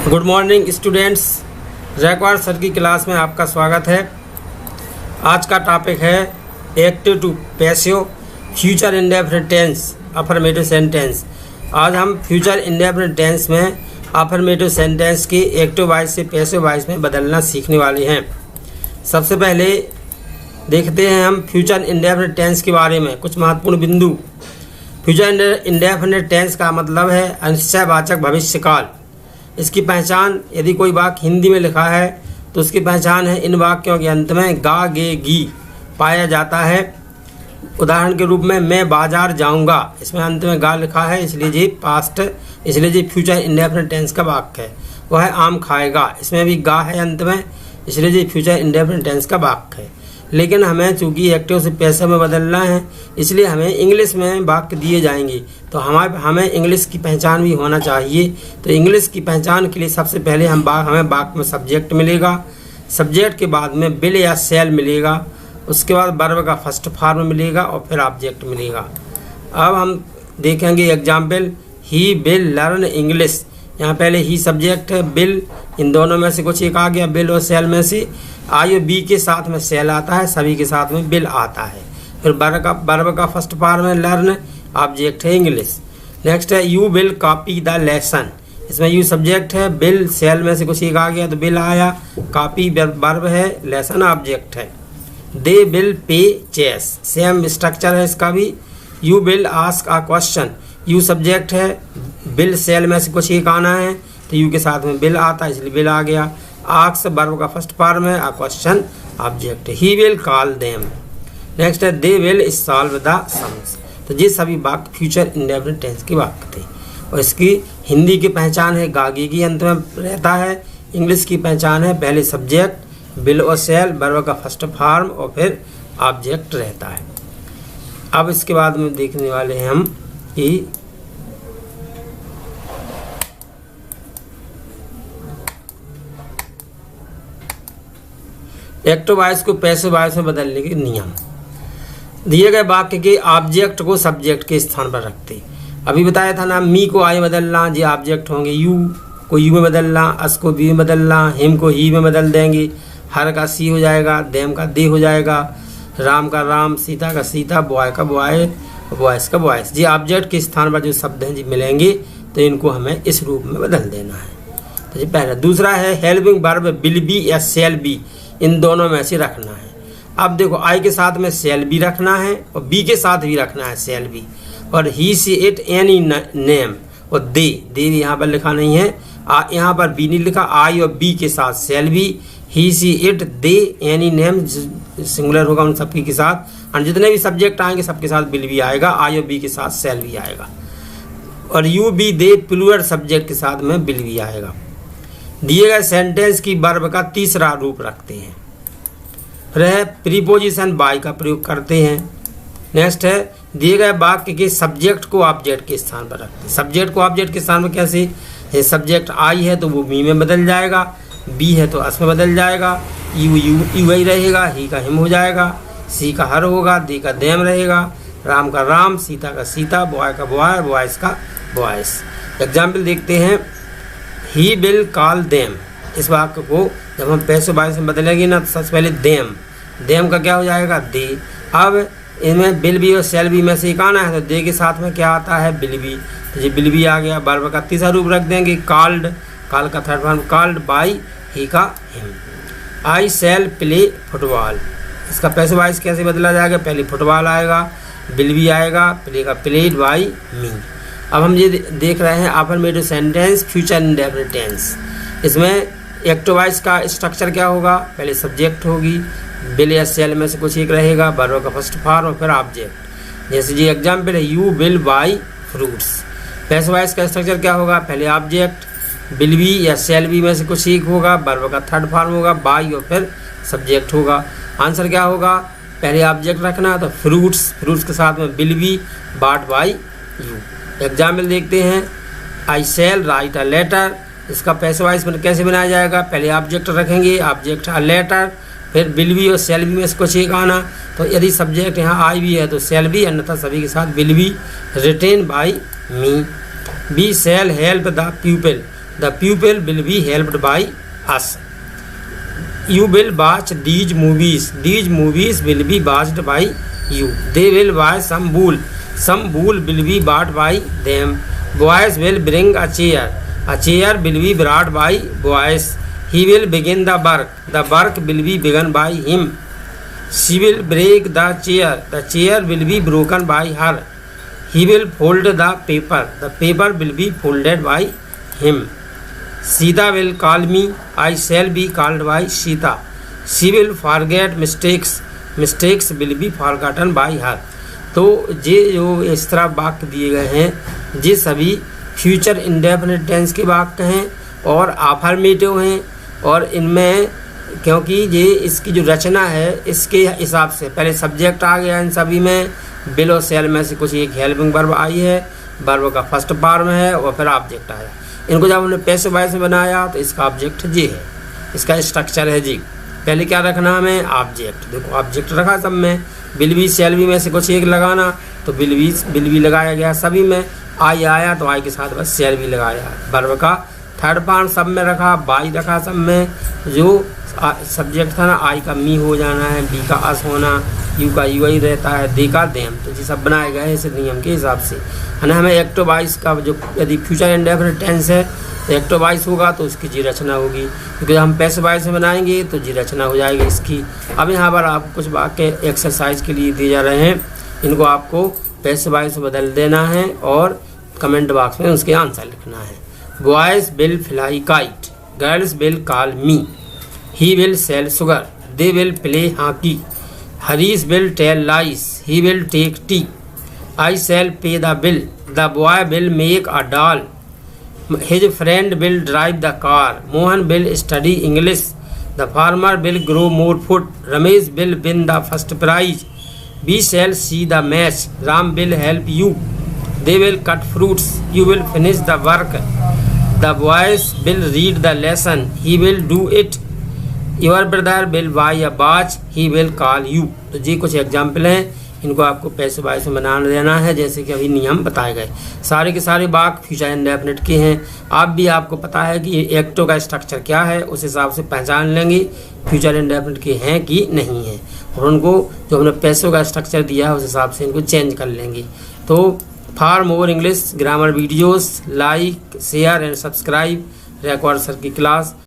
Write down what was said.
Good morning students, Jaykumar sir की class में आपका स्वागत है। आज का टॉपिक है active to passive future indefinite tense affirmative sentence. आज हम फ्यूचर इंडेफिनिट टेंस में अफर्मेटिव सेंटेंस की एक्टिव वॉइस से पैसिव वॉइस में बदलना सीखने वाले हैं। सबसे पहले देखते हैं हम फ्यूचर इंडेफिनिट टेंस के बारे में कुछ महत्वपूर्ण बिंदु। फ्यूचर इंडेफिनिट टेंस का मतलब है अनिश्चयवाचक भविष्यकाल। इसकी पहचान, यदि कोई वाक्य हिंदी में लिखा है तो उसकी पहचान है इन वाक्यों के अंत में गा गे गी पाया जाता है। उदाहरण के रूप में मैं बाजार जाऊंगा, इसमें अंत में गा लिखा है, इसलिए जी पास्ट, इसलिए जी फ्यूचर इंडेफिनिट टेंस का वाक्य है। वह है आम खाएगा, इसमें भी गा है अंत में, इसलिए जी फ्यूचर इंडेफिनिट टेंस का वाक्य है। लेकिन हमें चूंकि एक्टिव से पैसिव में बदलना है, इसलिए हमें इंग्लिश में वाक्य दिए जाएंगे, तो हमें इंग्लिश की पहचान भी होना चाहिए। तो इंग्लिश की पहचान के लिए सबसे पहले हमें वाक्य में सब्जेक्ट मिलेगा, सब्जेक्ट के बाद में विल या शैल मिलेगा, उसके बाद वर्ब का फर्स्ट फॉर्म मिलेगा और फिर ऑब्जेक्ट मिलेगा। अब हम देखेंगे example. He will learn English, यहाँ पहले ही सब्जेक्ट है, बिल, इन दोनों में से कुछ एक आ गया, बिल और सेल में से। आई और बी के साथ में सेल आता है, सभी के साथ में बिल आता है। फिर वर्ब का फर्स्ट फॉर्म है लर्न, ऑब्जेक्ट है इंग्लिश। नेक्स्ट है you will copy the lesson, इसमें यू सब्जेक्ट है, बिल सेल में से कुछ एक आ गया तो बिल आया, कॉपी वर्ब है, लेसन ऑब्जेक्ट है। They will play chess, same structure है इसका भी। You will ask a question, you subject है, बिल सेल में से कुछ एक आना है तो यू के साथ में बिल आता है, इसलिए बिल आ गया। आस्क वर्ब का फर्स्ट फॉर्म है, अ क्वेश्चन ऑब्जेक्ट है। He will call them. Next है they will solve the sums. तो ये सभी वाक्य फ्यूचर इंडेफिनिट टेंस के वाक्य थे और इसकी हिंदी की पहचान है गागी की अंत में रहता है। इंग्लिश की पहचान है पहले सब्जेक्ट, बिल और सेल, वर्ब का फर्स्ट फॉर्म और फिर ऑब्जेक्ट रहता है। अब इसके बाद में देखने वाले हैं हम कि एक्टिव वॉइस को पैसिव वॉइस में बदलने के नियम। दिए गए वाक्य के ऑब्जेक्ट को सब्जेक्ट के स्थान पर रखते। अभी बताया था ना, मी को आई में बदलना, ये ऑब्जेक्ट होंगे। यू को यू में बदलना, अस को बी में बदलना, हिम को ही में बदल देंगे, हर का सी हो जाएगा, देम का दे हो जाएगा, राम का राम, सीता का सीता, बॉय का बॉय, बॉयस का बॉयस। ये ऑब्जेक्ट के स्थान पर जो शब्द हैं जी मिलेंगे तो इनको हमें इस रूप में बदल देना है। तो ये पहला। दूसरा है हेल्पिंग वर्ब विल बी या शेल बी, इन दोनों में से रखना है। अब देखो आई के साथ में शेल बी रखना है और बी के साथ भी रखना है शेल बी, और ही सी इट एनी नेम, और दे भी यहाँ पर लिखा नहीं है, यहाँ पर बी नहीं लिखा, आई और बी के साथ shall be, he see it they any name singular होगा उन सबकी के साथ, और जितने भी सब्जेक्ट आएंगे सबके साथ बिल भी आएगा, आई और बी के साथ शेल भी आएगा, और you we they plural subject के साथ में बिल भी आएगा। दिए गए सेंटेंस की वर्ब का तीसरा रूप रखते हैं, फिर प्रीपोजिशन बाय का प्रयोग करते हैं। नेक्स्ट है दिए गए वाक्य के सब्जेक्ट को ऑब्जेक्ट के स्थान पर रखते हैं। सब्जेक्ट को ऑब्जेक्ट के स्थान पर कैसे? सब्जेक्ट आई है तो वो मी में बदल जाएगा, बी है तो अस में बदल जाएगा, यू वही रहेगा, ही का हिम हो जाएगा, सी का हर होगा, दी का देम रहेगा, राम का राम, सीता का सीता, बॉय का बॉय, बॉयस का बॉयस। एग्जाम्पल देखते हैं। ही विल कॉल देम, इस वाक्य को जब हम पैसिव वॉइस में बदलेंगे ना तो सबसे पहले देम का क्या हो जाएगा? दे। अब इनमें बिल बी और शेल बी में से एक आना है तो दे के साथ में क्या आता है? Will be. तो ये बिल बी आ गया। वर्ब का तीसरा रूप रख देंगे कॉल्ड, कॉल का third form called by, he का him. I shall play football, इसका पैसिव वॉइस कैसे बदला जाएगा? पहले फुटबॉल आएगा, बिल बी आएगा, प्ले का प्लेड बाई मी। अब हम ये देख रहे हैं affirmative sentence future indefinite tense. इसमें एक्टिव वॉइस का स्ट्रक्चर क्या होगा? पहले सब्जेक्ट होगी, बिल या सेल में से कुछ एक रहेगा, वर्ब का फर्स्ट फॉर्म और फिर ऑब्जेक्ट। जैसे जी एग्जाम्पल है you will by fruits. Passive voice का स्ट्रक्चर क्या होगा? पहले ऑब्जेक्ट, बिल बी या सेल बी में से कुछ एक होगा, वर्ब का थर्ड फॉर्म होगा, बाई और फिर सब्जेक्ट होगा। आंसर क्या होगा? पहले ऑब्जेक्ट रखना तो फ्रूट्स के साथ में बिल बी, बाट बाई यू। एग्जाम्पल देखते हैं। आई शैल राइट अ लेटर, इसका पैसिव वॉइस कैसे बनाया जाएगा? पहले ऑब्जेक्ट रखेंगे, ऑब्जेक्ट अ लेटर, फिर विल बी और शैल बी में से कुछ एक आना। तो यदि सब्जेक्ट यहाँ आई भी है तो शैल बी, अन्यथा सभी के साथ will be. Written by me. We shall help the people, the pupil will be helped by us. You will watch these movies will be watched by you. They will buy some wool will be bought by them. Boys will bring a chair will be brought by boys. He will begin the work will be begun by him. She will break the chair will be broken by her. He will fold the paper will be folded by him. Sita will call me, I shall be called by Sita. She will forget mistakes will be forgotten by her. तो ये जो इस तरह वाक्य दिए गए हैं ये सभी फ्यूचर इंडेफिनिट टेंस के वाक्य हैं और अफर्मेटिव हैं। और इनमें क्योंकि ये इसकी जो रचना है इसके हिसाब से पहले सब्जेक्ट आ गया, इन सभी में विल और शैल में से कुछ एक हेल्पिंग वर्ब आई है, वर्ब का फर्स्ट फॉर्म है और फिर ऑब्जेक्ट आया। इनको जब हमने पैसिव वॉइस में बनाया तो इसका ऑब्जेक्ट जी है, इसका स्ट्रक्चर है जी। पहले क्या रखना हमें ऑब्जेक्ट, देखो ऑब्जेक्ट रखा सब में, विल बी शैल बी में से कुछ एक लगाना तो विल बी लगाया गया सभी में, आई आया तो आई के साथ बस शैल बी लगाया। वर्ब का थर्ड फॉर्म सब में रखा, बाई रखा सब में, जो सब्जेक्ट था ना आई का मी हो जाना है, बी का अस होना, यू का यू ही रहता है, दे का देम, तो ये सब बनाए गए हैं इस नियम के हिसाब से है ना। हमें एक्टिव वॉइस का जो यदि फ्यूचर इंडेफिनिट टेंस है एक्टिव वॉइस होगा तो उसकी जी रचना होगी, क्योंकि हम पैसिव वॉइस में बनाएंगे तो जी रचना हो जाएगी इसकी। अब यहाँ पर आपको कुछ वाक्य एक्सरसाइज के लिए दिए जा रहे हैं, इनको आपको पैसिव वॉइस में बदल देना है और कमेंट बॉक्स में उसके आंसर लिखना है। Boys will fly kite, girls will call me, he will sell sugar, they will play hockey, Harish will tell lies, he will take tea, I shall pay the bill, the boy will make a doll, his friend will drive the car, Mohan will study English, the farmer will grow more food, Ramesh will win the first prize, we shall see the match, Ram will help you, they will cut fruits, you will finish the work, the boys will read the lesson, he will do it, your brother will by a watch, he will call you. तो ये कुछ example हैं, इनको आपको passive voice में बना देना है जैसे कि अभी नियम बताए गए। सारे के सारे वाक्य फ्यूचर इंडेफिनिट के हैं। आप भी आपको पता है कि एक्टिव का स्ट्रक्चर क्या है, उस हिसाब से पहचान लेंगे फ्यूचर इंडेफिनिट के हैं कि नहीं है, और उनको जो हमने पैसिव का स्ट्रक्चर दिया है उस हिसाब से इनको चेंज कर लेंगे। तो for more English grammar videos like share and subscribe record sir की क्लास।